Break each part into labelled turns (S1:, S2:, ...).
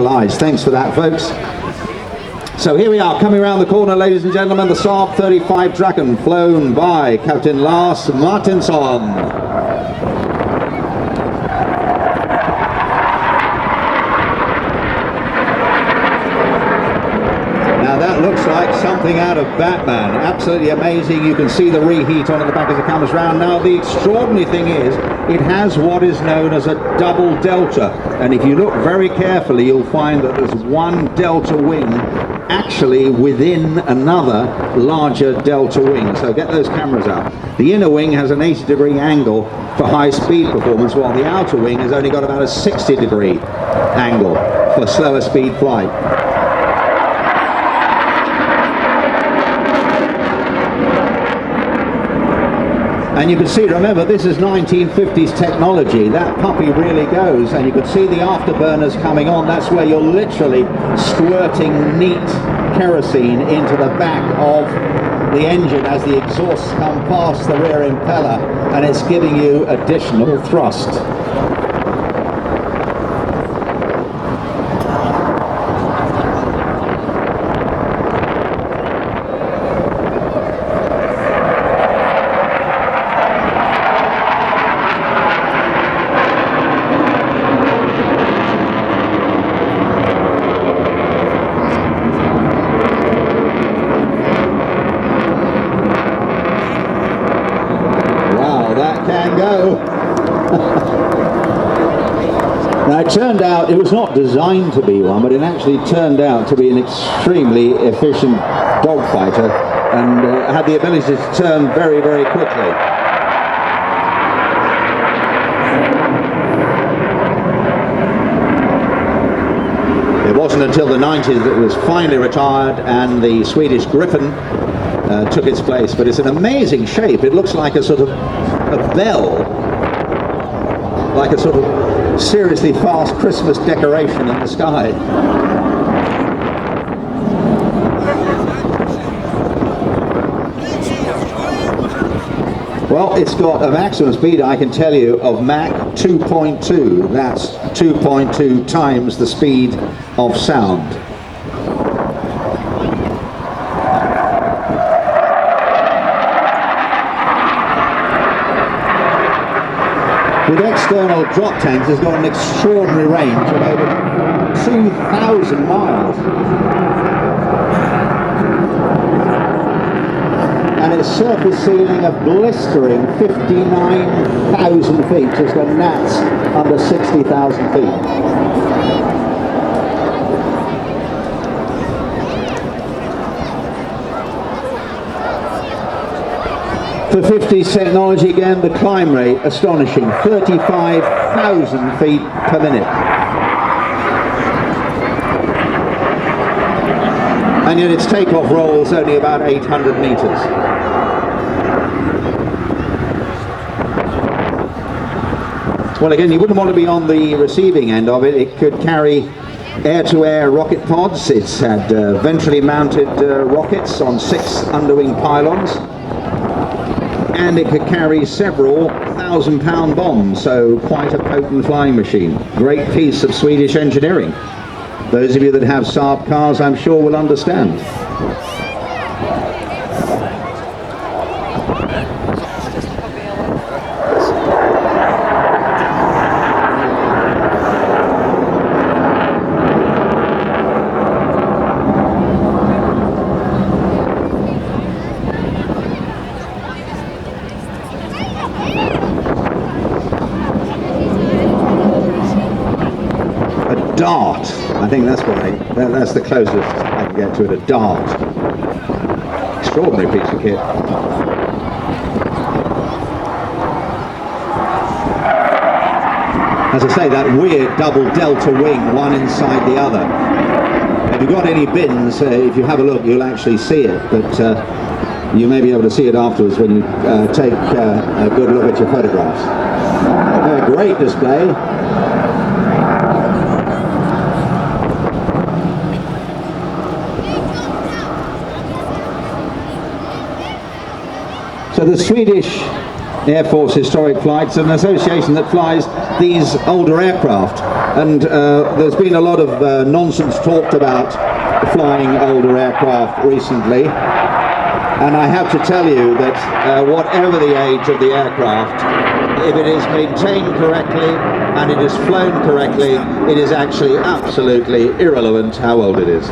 S1: Lights. Thanks for that, folks. So here we are, coming around the corner, ladies and gentlemen, the Saab 35 Draken, flown by Captain Lars Martinsson. Now that looks like something out of Batman. Absolutely amazing. You can see the reheat on at the back as it comes round. Now the extraordinary thing is, it has what is known as a double delta, and if you look very carefully you'll find that there's one delta wing actually within another larger delta wing. So get those cameras up. The inner wing has an 80-degree angle for high speed performance, while the outer wing has only got about a 60-degree angle for slower speed flight. And you can see, remember, this is 1950s technology. That puppy really goes, and you can see the afterburners coming on. That's where you're literally squirting neat kerosene into the back of the engine as the exhausts come past the rear impeller, and it's giving you additional thrust. Can go. Now it turned out, it was not designed to be one, but it actually turned out to be an extremely efficient dogfighter, and had the ability to turn very, very quickly. It wasn't until the 90s that it was finally retired and the Swedish Griffin took its place, but it's an amazing shape. It looks like a sort of a bell, like a sort of seriously fast Christmas decoration in the sky. Well, it's got a maximum speed, I can tell you, of Mach 2.2. That's 2.2 times the speed of sound. With external drop tanks, it's got an extraordinary range of over 2,000 miles. And its surface ceiling of blistering 59,000 feet. It's got gnats under 60,000 feet. For 50s technology, again, the climb rate, astonishing, 35,000 feet per minute. And yet its takeoff roll is only about 800 meters. Well, again, you wouldn't want to be on the receiving end of it. It could carry air-to-air rocket pods. It's had ventrally mounted rockets on 6 underwing pylons. And it could carry several 1,000-pound bombs, so quite a potent flying machine. Great piece of Swedish engineering. Those of you that have Saab cars, I'm sure, will understand. Dart. I think that's what that's the closest I can get to it, a dart. Extraordinary piece of kit. As I say, that weird double delta wing, one inside the other. If you've got any bins, if you have a look, you'll actually see it, but you may be able to see it afterwards when you take a good look at your photographs. Great display. So the Swedish Air Force Historic Flights, an association that flies these older aircraft. And there's been a lot of nonsense talked about flying older aircraft recently. And I have to tell you that whatever the age of the aircraft, if it is maintained correctly and it is flown correctly, it is actually absolutely irrelevant how old it is.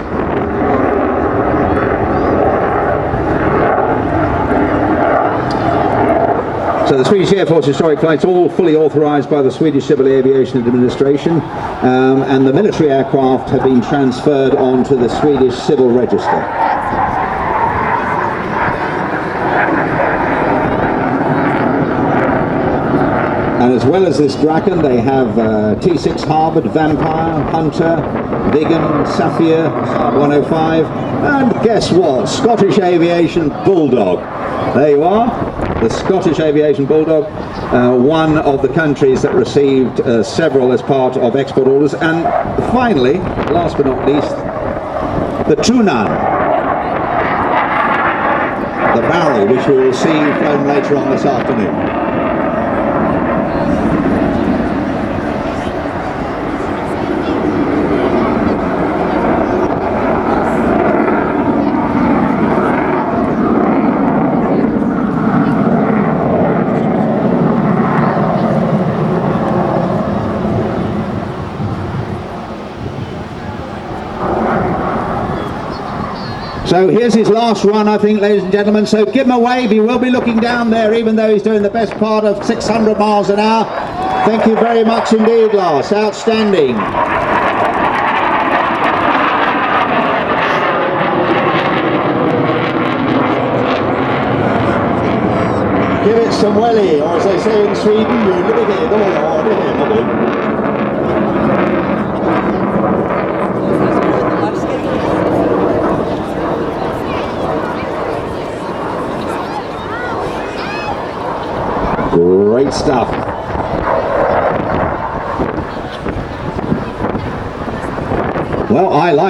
S1: So the Swedish Air Force historic flights all fully authorised by the Swedish Civil Aviation Administration, and the military aircraft have been transferred onto the Swedish Civil Register. And as well as this Draken, they have T6 Harvard, Vampire, Hunter, Viggen, Sapphire, 105, and guess what? Scottish Aviation Bulldog. There you are, the Scottish Aviation Bulldog, one of the countries that received several as part of export orders. And finally, last but not least, the Tunan, the barrel, which we will see flown later on this afternoon. So here's his last run, I think, ladies and gentlemen, so give him a wave. He will be looking down there, even though he's doing the best part of 600 miles an hour. Thank you very much indeed, Lars. Outstanding. Give it some welly, or as they say in Sweden, you look at it all, Great stuff. Well, I like